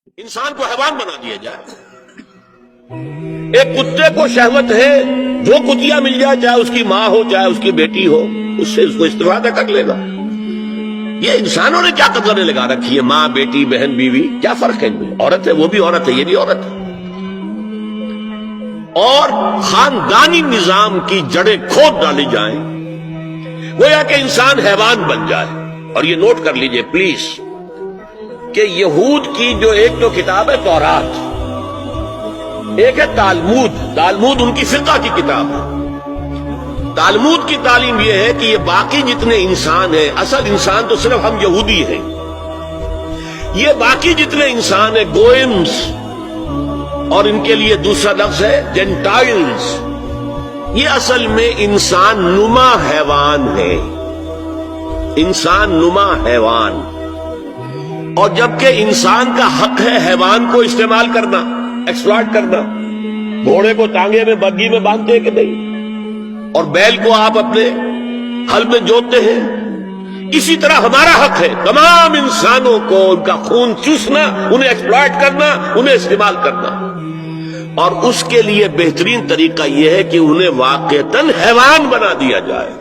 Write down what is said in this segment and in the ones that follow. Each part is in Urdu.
انسان کو حیوان بنا دیا جائے. ایک کتے کو شہوت ہے, جو کتیا مل جائے, چاہے اس کی ماں ہو چاہے اس کی بیٹی ہو, اس سے اس کو استفادہ کر لے گا. یہ انسانوں نے کیا قدریں لگا رکھی ہے, ماں بیٹی بہن بیوی, کیا فرق ہے ان میں؟ عورت ہے وہ بھی عورت ہے, یہ بھی عورت ہے. اور خاندانی نظام کی جڑیں کھود ڈالی جائیں, گویا کہ انسان حیوان بن جائے. اور یہ نوٹ کر لیجئے پلیز کہ یہود کی جو ایک تو کتاب ہے تورات, ایک ہے تالمود. تالمود ان کی فقہ کی کتاب ہے. تالمود کی تعلیم یہ ہے کہ یہ باقی جتنے انسان ہیں, اصل انسان تو صرف ہم یہودی ہیں, یہ باقی جتنے انسان ہیں گوئمز, اور ان کے لیے دوسرا لفظ ہے جینٹائلز, یہ اصل میں انسان نما حیوان ہے. انسان نما حیوان. اور جبکہ انسان کا حق ہے حیوان کو استعمال کرنا, ایکسپلائٹ کرنا. گھوڑے کو ٹانگے میں بگھی میں باندھتے ہیں کہ نہیں, اور بیل کو آپ اپنے ہل میں جوتتے ہیں. اسی طرح ہمارا حق ہے تمام انسانوں کو ان کا خون چوسنا, انہیں ایکسپلائٹ کرنا, انہیں استعمال کرنا. اور اس کے لیے بہترین طریقہ یہ ہے کہ انہیں واقعتاً حیوان بنا دیا جائے,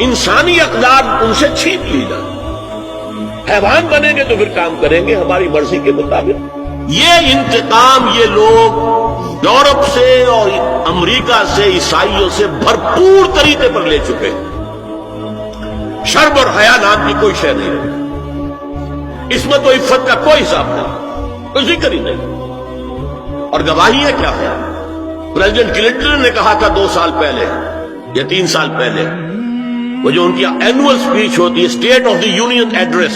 انسانی اقدار ان سے چھین لی جائے. حیوان بنیں گے تو پھر کام کریں گے ہماری مرضی کے مطابق. یہ انتقام یہ لوگ یورپ سے اور امریکہ سے, عیسائیوں سے بھرپور طریقے پر لے چکے. شرم اور حیا نام کی کوئی شے نہیں ہے, عصمت و عفت کا کوئی حساب نہیں, کوئی ذکر ہی نہیں. اور گواہیاں کیا ہے؟ پریزیڈنٹ کلنٹن نے کہا تھا 2 سال پہلے یا 3 سال پہلے, وہ جو ان کی اینوئل سپیچ ہوتی ہے, state of the union address,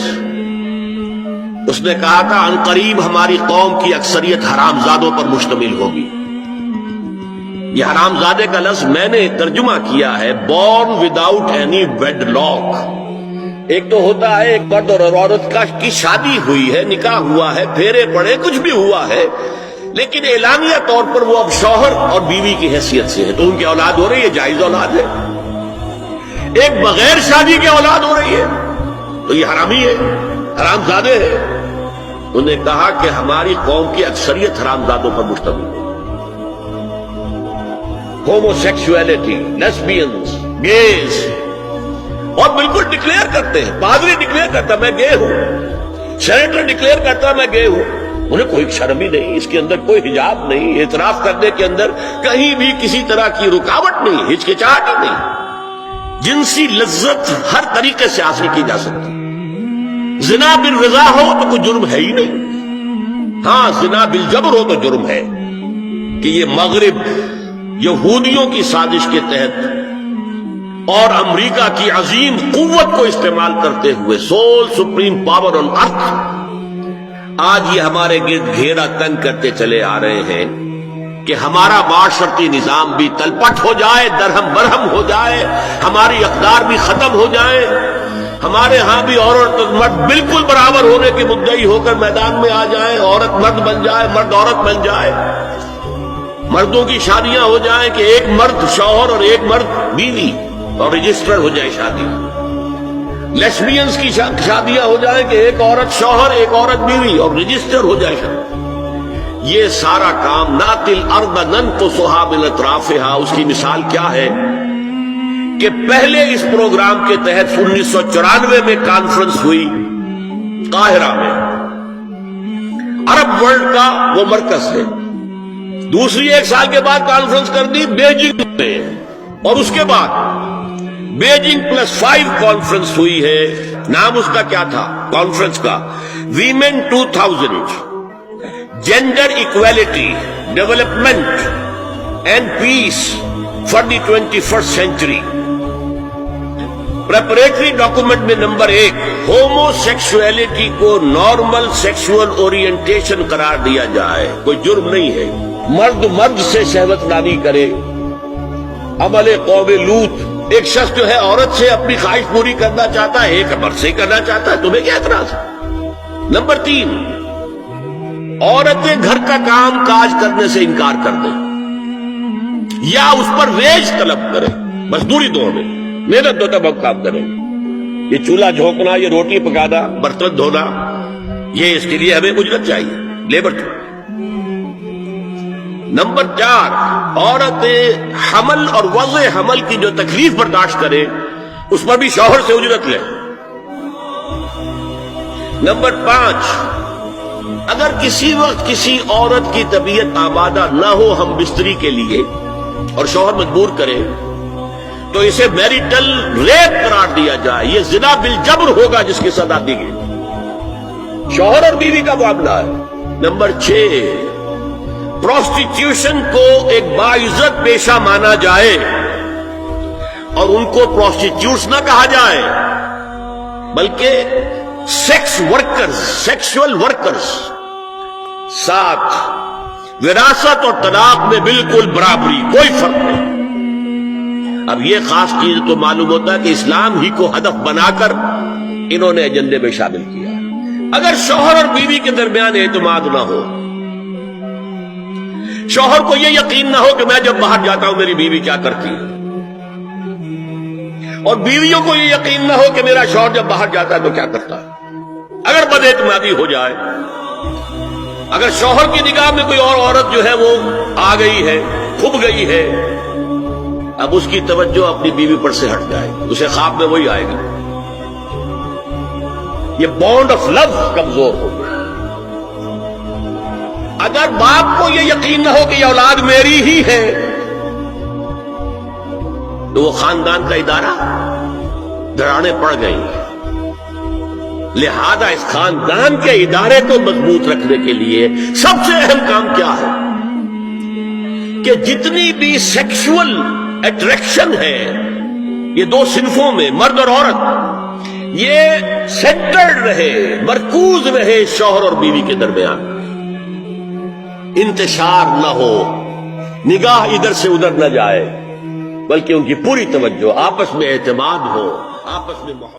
اس نے کہا تھا عنقریب ہماری قوم کی اکثریت حرام زادوں پر مشتمل ہوگی. یہ حرام زادے کا لفظ میں نے ترجمہ کیا ہے born without any wedlock. ایک تو ہوتا ہے ایک مرد اور عورت کی شادی ہوئی ہے, نکاح ہوا ہے, پھیرے پڑے, کچھ بھی ہوا ہے, لیکن اعلانیہ طور پر وہ اب شوہر اور بیوی کی حیثیت سے ہے, تو ان کی اولاد ہو رہی ہے, جائز اولاد ہے. ایک بغیر شادی کی اولاد ہو رہی ہے تو یہ حرامی ہے, حرام زادے ہے. انہوں نے کہا کہ ہماری قوم کی اکثریت حرام زادوں پر مشتمل ہے. ہومو سیکسولیٹی, لیسبینز, گیز, اور بالکل ڈکلیئر کرتے ہیں. پادری ڈکلیئر کرتا میں گے ہوں, سینیٹر ڈکلیئر کرتا میں گے ہوں. انہیں کوئی شرم ہی نہیں, اس کے اندر کوئی حجاب نہیں, اعتراف کرنے کے اندر کہیں بھی کسی طرح کی رکاوٹ نہیں, ہچکچاہٹ ہی نہیں. جنسی لذت ہر طریقے سے حاصل کی جا سکتی. زنا بالرضا ہو تو کوئی جرم ہے ہی نہیں. ہاں زنا بالجبر ہو تو جرم ہے. کہ یہ مغرب یہودیوں کی سازش کے تحت اور امریکہ کی عظیم قوت کو استعمال کرتے ہوئے, سول سپریم پاور آن ارتھ, آج یہ ہمارے گرد گھیرا تنگ کرتے چلے آ رہے ہیں کہ ہمارا معاشرتی نظام بھی تلپٹ ہو جائے, درہم برہم ہو جائے, ہماری اقدار بھی ختم ہو جائے, ہمارے ہاں بھی عورت اور مرد بالکل برابر ہونے کے مدعی ہو کر میدان میں آ جائیں, عورت مرد بن جائے, مرد عورت بن جائے, مردوں کی شادیاں ہو جائیں کہ ایک مرد شوہر اور ایک مرد بیوی اور رجسٹر ہو جائے شادی. لیسبینز کی شادیاں ہو جائیں کہ ایک عورت شوہر ایک عورت بیوی اور رجسٹر ہو جائے شادی. یہ سارا کام ناقل ارض ننقصھا من اطرافھا, اس کی مثال کیا ہے کہ پہلے اس پروگرام کے تحت 1994 میں کانفرنس ہوئی قاہرہ میں, عرب ورلڈ کا وہ مرکز ہے. دوسری 1 سال کے بعد کانفرنس کر دی بیجنگ میں, اور اس کے بعد بیجنگ +5 کانفرنس ہوئی ہے. نام اس کا کیا تھا کانفرنس کا؟ Women 2000, gender equality, development and peace for the 21st century. Preparatory document میں نمبر 1 ہومو سیکسولیٹی کو نارمل سیکسول اورینٹیشن قرار دیا جائے. کوئی جرم نہیں ہے, مرد مرد سے شہوت نانی کرے. عمل قوم لوط, ایک شخص جو ہے عورت سے اپنی خواہش پوری کرنا چاہتا ہے, ایک مرد سے کرنا چاہتا ہے, تمہیں کیا اعتراض ہے؟ نمبر 3 عورتیں گھر کا کام کاج کرنے سے انکار کر دیں یا اس پر ویج طلب کریں, مزدوری دو میں, محنت دو تب ہم کام کریں. یہ چولہا جھونکنا, یہ روٹی پکانا, برتن دھونا, یہ اس کے لیے ہمیں اجرت چاہیے، لیبر کی۔ نمبر 4، عورت حمل اور وضع حمل کی جو تکلیف برداشت کرے اس پر بھی شوہر سے اجرت لے۔ نمبر 5، اگر کسی وقت کسی عورت کی طبیعت آمادہ نہ ہو ہم بستری کے لیے اور شوہر مجبور کرے تو اسے میریٹل ریپ قرار دیا جائے، یہ زنا بالجبر ہوگا جس کی سزا دی گئی، شوہر اور بیوی کا معاملہ ہے۔ نمبر 6، پروسٹیٹیوشن کو ایک باعزت پیشہ مانا جائے اور ان کو پروسٹیٹیوٹس نہ کہا جائے بلکہ سیکس ورکرز، سیکسول ورکرز۔ 7، وراثت اور طلاق میں بالکل برابری، کوئی فرق نہیں۔ اب یہ خاص چیز تو معلوم ہوتا ہے کہ اسلام ہی کو ہدف بنا کر انہوں نے ایجنڈے میں شامل کیا۔ اگر شوہر اور بیوی کے درمیان اعتماد نہ ہو، شوہر کو یہ یقین نہ ہو کہ میں جب باہر جاتا ہوں میری بیوی کیا کرتی ہے، اور بیویوں کو یہ یقین نہ ہو کہ میرا شوہر جب باہر جاتا ہے تو کیا کرتا ہے، اگر بد اعتمادی ہو جائے، اگر شوہر کی نگاہ میں کوئی اور عورت جو ہے وہ آ گئی ہے، کھب گئی ہے، اب اس کی توجہ اپنی بیوی پر سے ہٹ جائے، اسے خواب میں وہی آئے گا، یہ بانڈ آف لو کمزور ہو گیا۔ اگر باپ کو یہ یقین نہ ہو کہ یہ اولاد میری ہی ہے تو وہ خاندان کا ادارہ دراڑیں پڑ گئی۔ لہذا اس خاندان کے ادارے کو مضبوط رکھنے کے لیے سب سے اہم کام کیا ہے کہ جتنی بھی سیکشول اٹریکشن ہے یہ دو صنفوں میں، مرد اور عورت، یہ سینٹرڈ رہے، مرکوز رہے شوہر اور بیوی کے درمیان، انتشار نہ ہو، نگاہ ادھر سے ادھر نہ جائے، بلکہ ان کی پوری توجہ، آپس میں اعتماد ہو، آپس میں محبت۔